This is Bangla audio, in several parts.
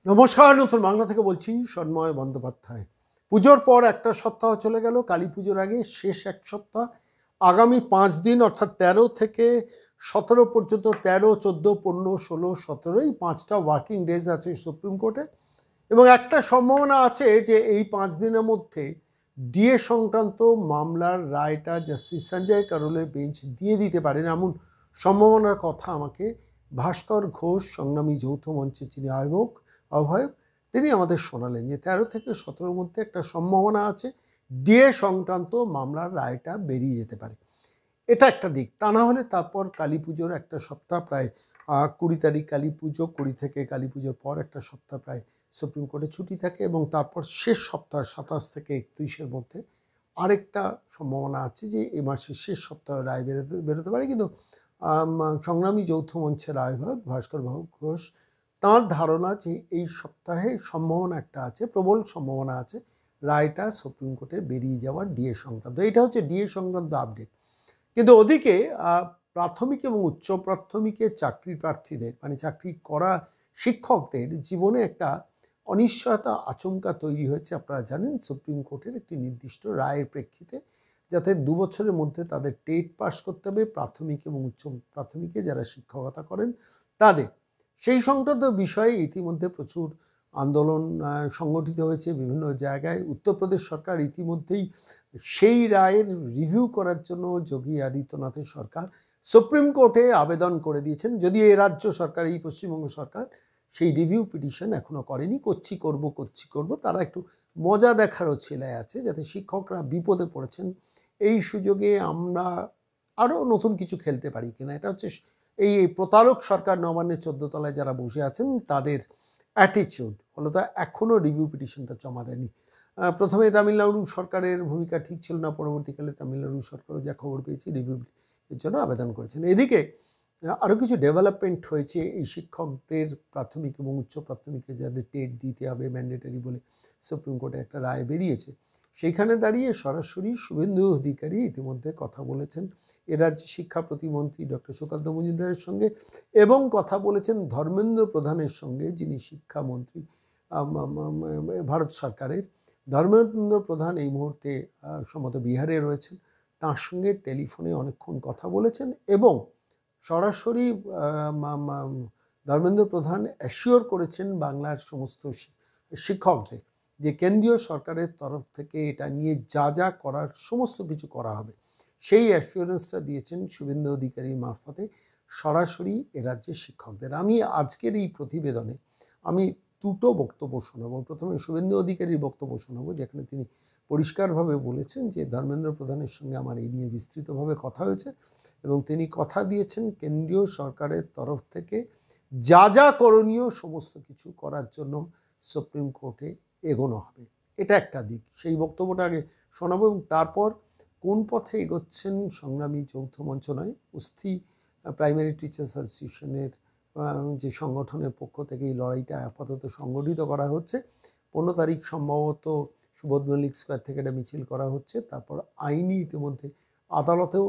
নমস্কার, নতুন বাংলা থেকে বলছি সন্ময় বন্দ্যোপাধ্যায়। পুজোর পর একটা সপ্তাহ চলে গেল, কালী পুজোর আগে শেষ এক সপ্তাহ। আগামী 5 দিন অর্থাৎ 13 থেকে 17 পর্যন্ত, 13, 14, 15, 16, 17 এই 5টা ওয়ার্কিং ডেজ আছে সুপ্রিম কোর্টে। এবং একটা সম্ভাবনা আছে যে এই 5 দিনের মধ্যে ডিএ সংক্রান্ত মামলার রায়টা জাস্টিস সঞ্জয় কারোলের বেঞ্চ দিয়ে দিতে পারেন, এমন সম্ভাবনার কথা আমাকে ভাস্কর ঘোষ, সংগ্রামী যৌথ মঞ্চের যিনি আহ্বায়ক, তিনি আমাদের শোনালেন যে 13 থেকে 17 মধ্যে একটা সম্ভাবনা আছে ডিএ সংক্রান্ত মামলার রায়টা বেরিয়ে যেতে পারে। এটা একটা দিক। তা না হলে তারপর কালী পুজোর একটা সপ্তাহ, প্রায় 20 তারিখ কালী পুজো, 20 থেকে কালী পুজোর পর একটা সপ্তাহ প্রায় সুপ্রিম কোর্টে ছুটি থাকে, এবং তারপর শেষ সপ্তাহ 27 থেকে 31-এর মধ্যে আরেকটা সম্ভাবনা আছে যে এই মাসের শেষ সপ্তাহে রায় বেরোতে পারে। কিন্তু সংগ্রামী যৌথ মঞ্চের আহ্বায়ক ভাস্কর ঘোষ, তাঁর ধারণা যে এই সপ্তাহে সম্ভাবনা একটা আছে, প্রবল সম্ভাবনা আছে রায়টা সুপ্রিম কোর্টে বেরিয়ে যাওয়ার ডিএ সংক্রান্ত। এটা হচ্ছে ডিএ সংক্রান্ত আপডেট। কিন্তু ওদিকে প্রাথমিক এবং উচ্চ প্রাথমিকে চাকরি প্রার্থীদের, মানে চাকরি করা শিক্ষকদের জীবনে একটা অনিশ্চয়তা, আচমকা তৈরি হয়েছে। আপনারা জানেন সুপ্রিম কোর্টের একটি নির্দিষ্ট রায়ের প্রেক্ষিতে, যাতে 2 বছরের মধ্যে তাদের টেট পাস করতে হবে প্রাথমিক এবং উচ্চ প্রাথমিকে যারা শিক্ষকতা করেন তাদের। সেই সংক্রান্ত বিষয়ে ইতিমধ্যে প্রচুর আন্দোলন সংগঠিত হয়েছে বিভিন্ন জায়গায়। উত্তরপ্রদেশ সরকার ইতিমধ্যেই সেই রায়ের রিভিউ করার জন্য যোগী আদিত্যনাথের সরকার সুপ্রিম কোর্টে আবেদন করে দিয়েছেন। যদিও এই রাজ্য সরকার, এই পশ্চিমবঙ্গ সরকার সেই রিভিউ পিটিশন এখনও করেনি। করছি করব, তারা একটু মজা দেখারও ছেলে আছে, যাতে শিক্ষকরা বিপদে পড়েছেন, এই সুযোগে আমরা আরও নতুন কিছু খেলতে পারি কিনা। এটা হচ্ছে এই প্রতারক সরকার নবান্নের 14 তলায় যারা বসে আছেন তাদের অ্যাটিচিউড। ফলত এখনও রিভিউ পিটিশনটা জমা দেয়নি। প্রথমে তামিলনাড়ু সরকারের ভূমিকা ঠিক ছিল না, পরবর্তীকালে তামিলনাড়ু সরকারও যা খবর পেয়েছি রিভিউর জন্য আবেদন করেছেন। এদিকে আরও কিছু ডেভেলপমেন্ট হয়েছে। এই শিক্ষকদের প্রাথমিক এবং উচ্চ প্রাথমিকে যাদের টেট দিতে হবে ম্যান্ডেটারি বলে সুপ্রিম কোর্টে একটা রায় বেরিয়েছে, সেইখানে দাঁড়িয়ে সরাসরি শুভেন্দু অধিকারী ইতিমধ্যে কথা বলেছেন এ রাজ্যের শিক্ষা প্রতিমন্ত্রী ডক্টর সুকান্ত মজুমদারের সঙ্গে, এবং কথা বলেছেন ধর্মেন্দ্র প্রধানের সঙ্গে, যিনি শিক্ষামন্ত্রী ভারত সরকারের। ধর্মেন্দ্র প্রধান এই মুহূর্তে সম্ভবত বিহারে রয়েছেন, তার সঙ্গে টেলিফোনে অনেকক্ষণ কথা বলেছেন, এবং সরাসরি ধর্মেন্দ্র প্রধান অ্যাসিওর করেছেন বাংলার সমস্ত শিক্ষকদের যে কেন্দ্রীয় সরকারের তরফ থেকে এটা নিয়ে যা করার সমস্ত কিছু করা হবে। সেই অ্যাসিওরেন্সটা দিয়েছেন শুভেন্দু অধিকারীর মারফতে সরাসরি এ রাজ্যের শিক্ষকদের। আমি আজকের এই প্রতিবেদনে আমি দুটো বক্তব্য শোনাবো। প্রথমে শুভেন্দু অধিকারীর বক্তব্য শোনাবো, যেখানে তিনি পরিষ্কারভাবে বলেছেন যে ধর্মেন্দ্র প্রধানের সঙ্গে আমার এই নিয়ে বিস্তৃতভাবে কথা হয়েছে, এবং তিনি কথা দিয়েছেন কেন্দ্রীয় সরকারের তরফ থেকে যা করণীয় সমস্ত কিছু করার জন্য সুপ্রিম কোর্টে এগোনো হবে। এটা একটা দিক। সেই বক্তব্যটা আগে শোনাবো, এবং তারপর কোন পথে এগোচ্ছেন সংগ্রামী যৌথ মঞ্চ নয়, উস্থি প্রাইমারি টিচার্স অ্যাসোসিয়েশনের যে সংগঠনের পক্ষ থেকে এই লড়াইটা আপাতত সংগঠিত করা হচ্ছে। 15 তারিখ সম্ভবত সুবোধ মল্লিক স্কোয়ার থেকে একটা মিছিল করা হচ্ছে। তারপর আইনি ইতিমধ্যে আদালতেও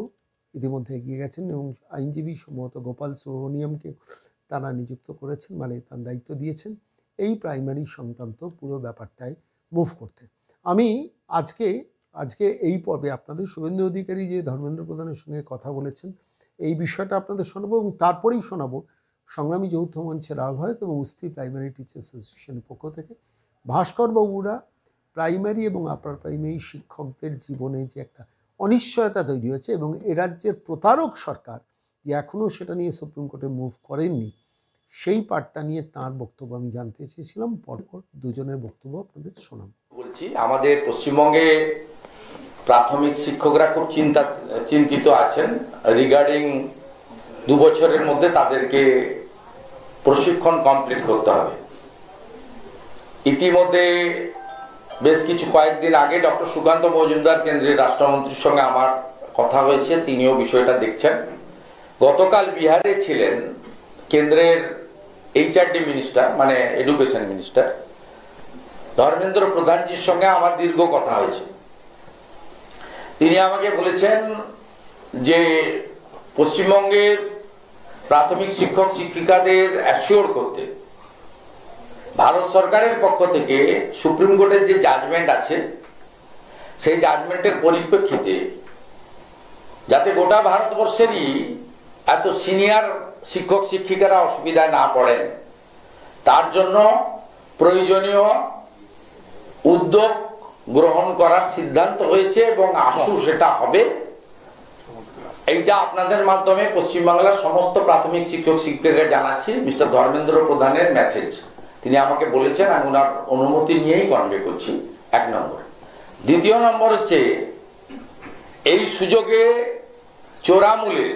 ইতিমধ্যে এগিয়ে গেছেন, এবং আইনজীবী সম্ভবত গোপাল সুব্রমণিয়ামকে তারা নিযুক্ত করেছেন, মানে তার দায়িত্ব দিয়েছেন এই প্রাইমারি সংক্রান্ত পুরো ব্যাপারটায় মুভ করতে। আমি আজকে এই পর্বে আপনাদের শুভেন্দু অধিকারী যে ধর্মেন্দ্র প্রধানের সঙ্গে কথা বলেছেন এই বিষয়টা আপনাদের শোনাবো, এবং তারপরেই শোনাবো সংগ্রামী যৌথ মঞ্চের আহ্বায়ক এবং উস্থি প্রাইমারি টিচার্স অ্যাসোসিয়েশনের পক্ষ থেকে ভাস্করবাবুরা প্রাইমারি এবং আপার প্রাইমারি শিক্ষকদের জীবনে যে একটা অনিশ্চয়তা তৈরি হয়েছে, এবং এ রাজ্যের প্রতারক সরকার যে এখনও সেটা নিয়ে সুপ্রিম কোর্টে মুভ করেননি, সেই পার্টটা নিয়ে তাঁর বক্তব্য আমি জানতে চেয়েছিলাম। পরপর দুজনের বক্তব্য আপনাদের শোনাব। বলছি, আমাদের পশ্চিমবঙ্গে প্রাথমিক শিক্ষকরা খুব চিন্তিত আছেন রিগার্ডিং 2 বছরের মধ্যে তাদেরকে প্রশিক্ষণ কমপ্লিট করতে হবে। ইতিমধ্যে বেশ কয়েকদিন আগে ডক্টর সুকান্ত মজুমদার কেন্দ্রের রাষ্ট্রমন্ত্রীর সঙ্গে আমার কথা হয়েছে, তিনিও বিষয়টা দেখছেন। গতকাল বিহারে ছিলেন কেন্দ্রের এইচআরডি মিনিস্টার, মানে এডুকেশন মিনিস্টার ধর্মেন্দ্র প্রধানজির সঙ্গে আমার দীর্ঘ কথা হয়েছে। তিনি আমাকে বলেছেন যে পশ্চিমবঙ্গের প্রাথমিক শিক্ষক শিক্ষিকাদের অ্যাসিওর করতে ভারত সরকারের পক্ষ থেকে সুপ্রিম কোর্টের যে জাজমেন্ট আছে সেই জাজমেন্টের পরিপ্রেক্ষিতে যাতে গোটা ভারতবর্ষেরই এত সিনিয়র শিক্ষক শিক্ষিকারা অসুবিধায় না পড়েন তার জন্য প্রয়োজনীয় উদ্যোগ গ্রহণ করার সিদ্ধান্ত হয়েছে এবং আশু সেটা হবে। এইটা আপনাদের মাধ্যমে পশ্চিমবাংলার সমস্ত প্রাথমিক শিক্ষক শিক্ষিকাকে জানাচ্ছি। মিস্টার ধর্মেন্দ্র প্রধানের মেসেজ, তিনি আমাকে বলেছেন, আমি ওনার অনুমতি নিয়েই কনভে করছি, 1 নম্বর। দ্বিতীয় নম্বর হচ্ছে এই সুযোগে চোরামূলের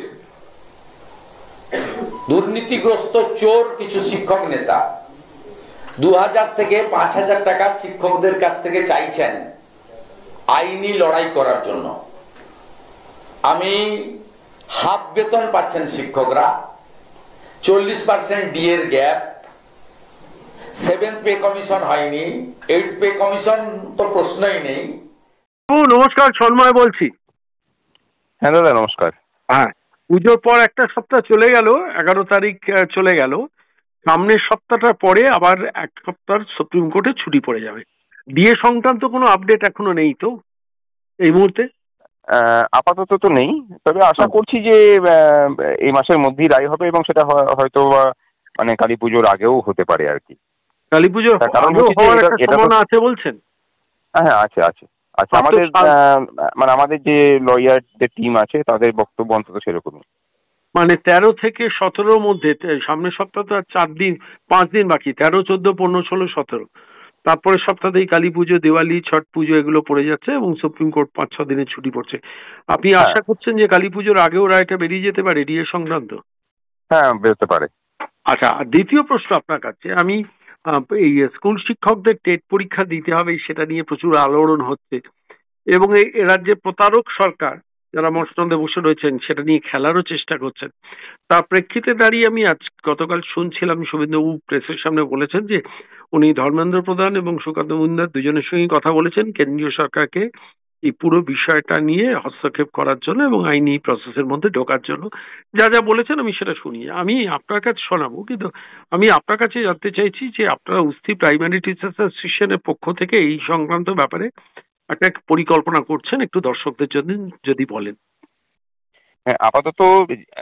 দুর্নীতিগ্রস্ত চোর কিছু শিক্ষক নেতা 2000 থেকে 5000 টাকা শিক্ষকদের কাছ থেকে চাইছেন আইনি লড়াই করার জন্য। আমি হাফ বেতন পাচ্ছেন শিক্ষকরা, 40% ডিএর গ্যাপ, 7th পে কমিশন হয়নি, 8th পে কমিশন তো প্রশ্নই নেই। নমস্কার, সন্ময় বলছি। হ্যাঁ দাদা নমস্কার। হ্যাঁ, পুজোর পর একটা সপ্তাহ চলে গেল, 11 তারিখ চলে গেল। সামনের সপ্তাহটার পরে আবার 1 সপ্তাহ সুপ্রিম কোর্টে ছুটি পড়ে যাবে। ডিএ সংক্রান্ত কোনো আপডেট এখনো নেই তো এই মুহূর্তে? আপাতত তো নেই, তবে আশা করছি যে এই মাসের মধ্যেই রায় হবে এবং সেটা হয়তো মানে কালী পুজোর আগেও হতে পারে আর কি। কালী পুজোর আগেও হওয়ার একটা সম্ভাবনা আছে বলছেন? হ্যাঁ আছে আছে আচ্ছা। আমাদের মানে আমাদের যে লয়ারদের টিম আছে তাদের বক্তব্য অন্তত সেরকমই। মানে 13 থেকে 17 মধ্যে, সামনের সপ্তাহ তো 5 দিন বাকি, 13, 14, 15, 16, 17। তারপরে সপ্তাহতেই কালী পুজো, দিওয়ালি, ছট পুজো এগুলো পড়ে যাচ্ছে এবং সুপ্রিম কোর্ট 5-6 দিনের ছুটি পড়ছে। আপনি আশা করছেন যে কালী পুজোর আগেও রায়টা বেরিয়ে যেতে পারে ডিএ সংক্রান্ত? হ্যাঁ বেরোতে পারে। আচ্ছা, দ্বিতীয় প্রশ্ন আপনার কাছে, আমি এই স্কুল শিক্ষকদের টেট পরীক্ষা দিতে হবে সেটা নিয়ে প্রচুর আলোড়ন হচ্ছে এবং এই রাজ্যে প্রতারক সরকার যারা মসনদে বসে রয়েছেন সেটা নিয়ে খেলারও চেষ্টা করছেন। তার প্রেক্ষিতে দাঁড়িয়ে আমি গতকাল শুনছিলাম শুভেন্দুবাবু প্রেসের সামনে বলেছেন যে উনি ধর্মেন্দ্র প্রধান এবং সুকান্ত মজুমদার দুজনের সঙ্গে কথা বলেছেন কেন্দ্রীয় সরকারকে এই পুরো বিষয়টা নিয়ে হস্তক্ষেপ করার জন্য এবং আইনি প্রসেসের মধ্যে ঢোকার জন্য। যা যা বলেছেন আমি সেটা শুনি, আমি আপনার কাছে শোনাবো, কিন্তু আমি আপনার কাছে জানতে চাইছি যে আপনারা উস্তি প্রাইমারি টিচার্স অ্যাসোসিয়েশনের পক্ষ থেকে এই সংক্রান্ত ব্যাপারে একটা পরিকল্পনা করছেন, একটু দর্শকদের জন্য যদি বলেন। হ্যাঁ আপাতত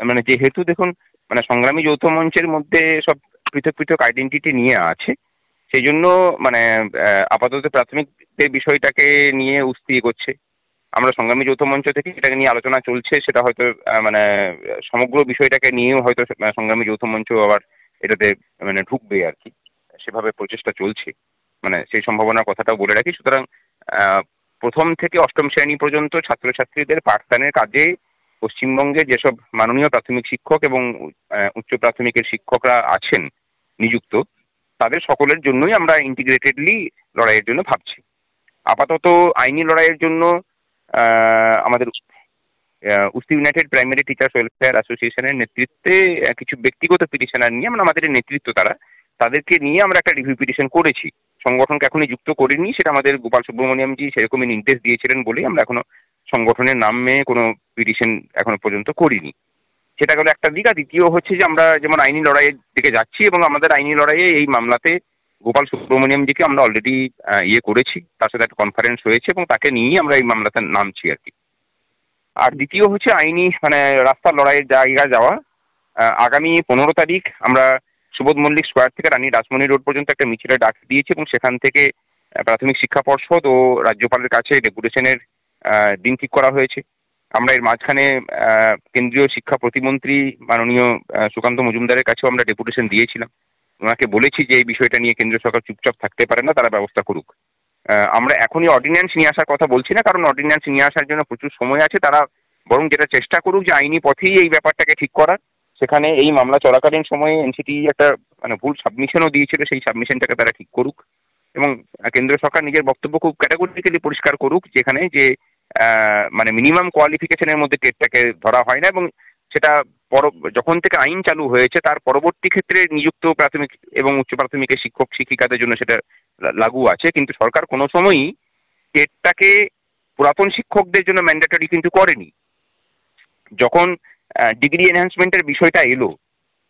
মানে যেহেতু দেখুন মানে সংগ্রামী যৌথ মঞ্চের মধ্যে সব পৃথক পৃথক আইডেন্টিটি নিয়ে আছে, সেই জন্য মানে আপাতত প্রাথমিকদের বিষয়টাকে নিয়ে উস্তি এগোচ্ছে। আমরা সংগ্রামী যৌথ মঞ্চ থেকে এটাকে নিয়ে আলোচনা চলছে, সেটা হয়তো মানে সমগ্র বিষয়টাকে নিয়েও হয়তো সংগ্রামী যৌথ মঞ্চ আবার এটাতে মানে ঢুকবে আর কি, সেভাবে প্রচেষ্টা চলছে, মানে সেই সম্ভাবনার কথাটাও বলে রাখি। সুতরাং প্রথম থেকে 8ম শ্রেণী পর্যন্ত ছাত্রছাত্রীদের পাঠদানের কাজে পশ্চিমবঙ্গে যেসব মাননীয় প্রাথমিক শিক্ষক এবং উচ্চ প্রাথমিকের শিক্ষকরা আছেন নিযুক্ত, তাদের সকলের জন্যই আমরা ইন্টিগ্রেটেডলি লড়াইয়ের জন্য ভাবছি। আপাতত আইনি লড়াইয়ের জন্য আমাদের উস্তি ইউনাইটেড প্রাইমারি টিচার্স ওয়েলফেয়ার অ্যাসোসিয়েশনের নেতৃত্বে কিছু ব্যক্তিগত পিটিশনার নিয়ে আমরা, আমাদের নেতৃত্ব তাদেরকে নিয়ে আমরা একটা রিভিউ পিটিশন করেছি। সংগঠনকে এখনই যুক্ত করিনি, সেটা আমাদের গোপাল সুব্রমণিয়ামজি সেরকমই নির্দেশ দিয়েছিলেন বলেই আমরা এখনো সংগঠনের নামে কোনো পিটিশন এখনো পর্যন্ত করিনি। সেটা গেল একটা দিক। আর দ্বিতীয় হচ্ছে যে আমরা যেমন আইনি লড়াইয়ের দিকে যাচ্ছি এবং আমাদের আইনি লড়াইয়ে এই মামলাতে গোপাল সুব্রমণিয়ামজিকে আমরা অলরেডি করেছি, তার সাথে একটা কনফারেন্স হয়েছে এবং তাকে নিয়েই আমরা এই মামলাতে নামছি আর কি। আর দ্বিতীয় হচ্ছে আইনি মানে রাস্তার লড়াইয়ের জায়গায় যাওয়া। আগামী 15 তারিখ আমরা সুবোধ মল্লিক স্কোয়ার থেকে রানী রাসমণি রোড পর্যন্ত একটা মিছিলের ডাক দিয়েছি এবং সেখান থেকে প্রাথমিক শিক্ষা পর্ষদ ও রাজ্যপালের কাছে ডেপুটেশনের দিন ঠিক করা হয়েছে। আমরা এর মাঝখানে কেন্দ্রীয় শিক্ষা প্রতিমন্ত্রী মাননীয় সুকান্ত মজুমদারের কাছেও আমরা ডেপুটেশন দিয়েছিলাম। ওনাকে বলেছি যে এই বিষয়টা নিয়ে কেন্দ্রীয় সরকার চুপচাপ থাকতে পারে না, তারা ব্যবস্থা করুক। আমরা এখনই অর্ডিন্যান্স নিয়ে আসার কথা বলছি না, কারণ অর্ডিন্যান্স নিয়ে আসার জন্য প্রচুর সময় আছে। তারা বরং যেটা চেষ্টা করুক যে আইনি পথেই এই ব্যাপারটাকে ঠিক করার। সেখানে এই মামলা চলাকালীন সময়ে এনসিটি একটা মানে ভুল সাবমিশনও দিয়েছিল, সেই সাবমিশনটাকে তারা ঠিক করুক এবং কেন্দ্র সরকার নিজের বক্তব্য খুব ক্যাটাগরিক্যালি পরিষ্কার করুক, যেখানে যে মানে মিনিমাম কোয়ালিফিকেশনের মধ্যে টেটটাকে ধরা হয় না এবং সেটা যখন থেকে আইন চালু হয়েছে তার পরবর্তী ক্ষেত্রে নিযুক্ত প্রাথমিক এবং উচ্চ প্রাথমিকের শিক্ষক শিক্ষিকাদের জন্য সেটা লাগু আছে। কিন্তু সরকার কোনো সময়ই টেটটাকে পুরাতন শিক্ষকদের জন্য ম্যান্ডেটরি কিন্তু করেনি। যখন ডিগ্রি এনহ্যান্সমেন্টের বিষয়টা এলো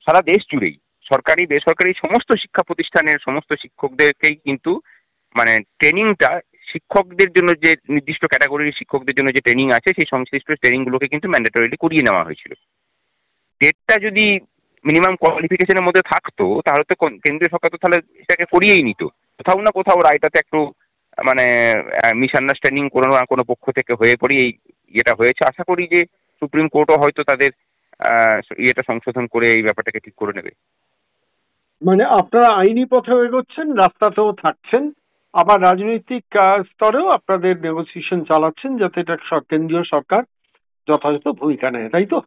সারা দেশ জুড়েই সরকারি বেসরকারি সমস্ত শিক্ষা প্রতিষ্ঠানের সমস্ত শিক্ষকদেরকেই কিন্তু মানে ট্রেনিংটা, শিক্ষকদের জন্য যে নির্দিষ্ট ক্যাটাগরির শিক্ষকদের জন্য যে ট্রেনিং আছে সেই সংশ্লিষ্ট ট্রেনিংগুলোকে কিন্তু ম্যান্ডেটরিলি করিয়ে নেওয়া হয়েছিল। ডেটটা যদি মিনিমাম কোয়ালিফিকেশনের মধ্যে থাকতো তাহলে তো কেন্দ্রীয় সরকার তো তাহলে এটাকে করিয়েই নিত। কোথাও না কোথাও রায়টাতে একটু মানে মিসআন্ডারস্ট্যান্ডিং কোনো না কোনো পক্ষ থেকে হয়ে পড়ে এই ইয়েটা হয়েছে। আশা করি যে সুপ্রিম কোর্টও হয়তো তাদের ইয়েটা সংশোধন করে এই ব্যাপারটাকে ঠিক করে নেবে। মানে আপনারা আইনি পথেও এগোচ্ছেন, রাস্তাতেও থাকছেন, আবার রাজনৈতিক স্তরেও আপনাদের নেগোসিয়েশন চালাচ্ছেন যাতে এটা কেন্দ্রীয় সরকার যথাযথ ভূমিকা নেয়, তাই তো?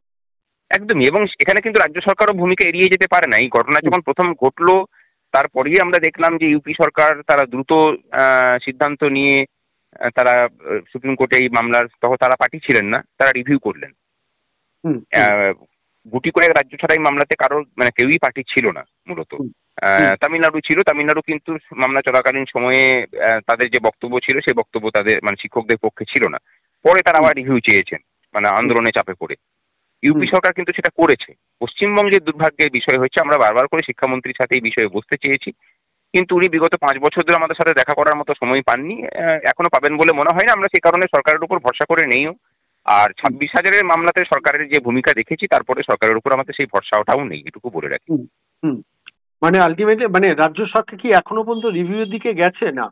একদমই। এবং এখানে কিন্তু রাজ্য সরকারও ভূমিকা এড়িয়ে যেতে পারে না। এই ঘটনা যখন প্রথম ঘটলো তারপরেই আমরা দেখলাম যে ইউপি সরকার তারা দ্রুত সিদ্ধান্ত নিয়ে তারা সুপ্রিম কোর্টে এই মামলার, তখন তারা পার্টি ছিলেন না, তারা রিভিউ করলেন। গুটি করে রাজ্য ছাড়া এই মামলাতে কারোর মানে কেউই পার্টি ছিল না মূলত। তামিলনাড়ু ছিল, তামিলনাড়ু কিন্তু মামলা চলাকালীন সময়ে তাদের যে বক্তব্য ছিল সেই বক্তব্য তাদের মানে শিক্ষকদের পক্ষে ছিল না। পরে তারা আবার রিভিউ চেয়েছেন মানে আন্দোলনে চাপে পড়ে। ইউপি সরকার কিন্তু সেটা করেছে। পশ্চিমবঙ্গের দুর্ভাগ্যের বিষয় হচ্ছে আমরা বারবার করে শিক্ষামন্ত্রীর সাথে এই বিষয়ে বসতে চেয়েছি, কিন্তু উনি বিগত 5 বছর ধরে আমাদের সাথে দেখা করার মতো সময় পাননি, এখনো পাবেন বলে মনে হয় না। আমরা সেই কারণে সরকারের উপর ভরসা করে নেইও। আর 26,000-এর মামলাতে সরকারের যে ভূমিকা দেখেছি তারপরে সরকারের উপর আমাদের সেই ভরসাটাও নেই, এটুকু বলে রাখি। মানে আলটিমেটলি মানে রাজ্য সরকার কি এখনো পর্যন্ত রিভিউর দিকে গেছে? না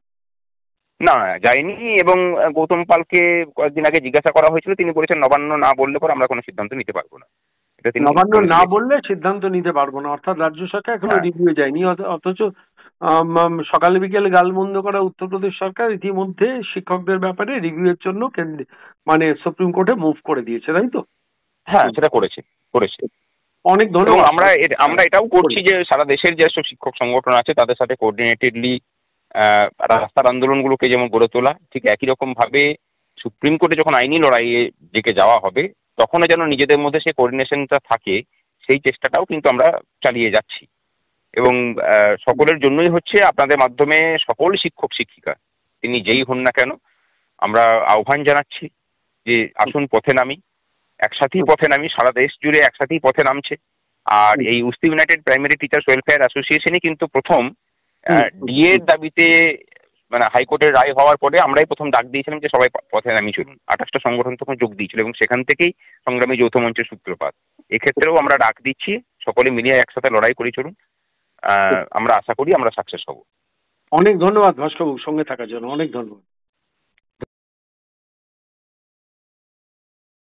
না, যায়নি। এবং গৌতম পালকে কয়েকদিন আগে জিজ্ঞাসা করা হয়েছিল, তিনি বলেছেন নবান্ন না বললে পর আমরা কোনো সিদ্ধান্ত নিতে পারবো না। নবান্ন না বললে সিদ্ধান্ত নিতে পারবো না, অর্থাৎ রাজ্য সরকার এখনো রিভিউ যায়নি। অথচ সকালে বিকেলে গালমন্দ করা উত্তরপ্রদেশ সরকার ইতিমধ্যে শিক্ষকদের ব্যাপারে রিভিউয়ের জন্য মানে সুপ্রিম কোর্টে মুভ করে দিয়েছে, তাই তো? হ্যাঁ, সেটা করেছে। অনেক ধন্যবাদ। আমরা এটাও করছি যে সারা দেশের যেসব শিক্ষক সংগঠন আছে তাদের সাথে কোঅর্ডিনেটেডলি রাস্তার আন্দোলনগুলোকে যেমন গড়ে তোলা, ঠিক একই রকম ভাবে সুপ্রিম কোর্টে যখন আইনি লড়াইয়ে দিকে যাওয়া হবে তখনও যেন নিজেদের মধ্যে সেই কোঅর্ডিনেশনটা থাকে, সেই চেষ্টাটাও কিন্তু আমরা চালিয়ে যাচ্ছি। এবং সকলের জন্যই হচ্ছে আপনাদের মাধ্যমে সকল শিক্ষক শিক্ষিকা তিনি যেই হন না কেন আমরা আহ্বান জানাচ্ছি যে আসুন পথে নামি, একসাথেই পথে নামি। সারা দেশ জুড়ে একসাথেই পথে নামছে। আর এই উস্তি ইউনাইটেড প্রাইমারি টিচার্স ওয়েলফেয়ার অ্যাসোসিয়েশনই কিন্তু প্রথম ডিএর দাবিতে মানে হাইকোর্টের রায় হওয়ার পরে আমরাই প্রথম ডাক দিয়েছিলাম যে সবাই পথে নামি চলুন। 28টা সংগঠন তখন যোগ দিয়েছিল এবং সেখান থেকেই সংগ্রামী যৌথ মঞ্চের সূত্রপাত। এক্ষেত্রেও আমরা ডাক দিচ্ছি সকলে মিলিয়ে একসাথে লড়াই করে চলুন। আমরা আশা করি আমরা সাকসেস হব। অনেক ধন্যবাদ ভাস্করবাবু, সঙ্গে থাকার জন্য অনেক ধন্যবাদ।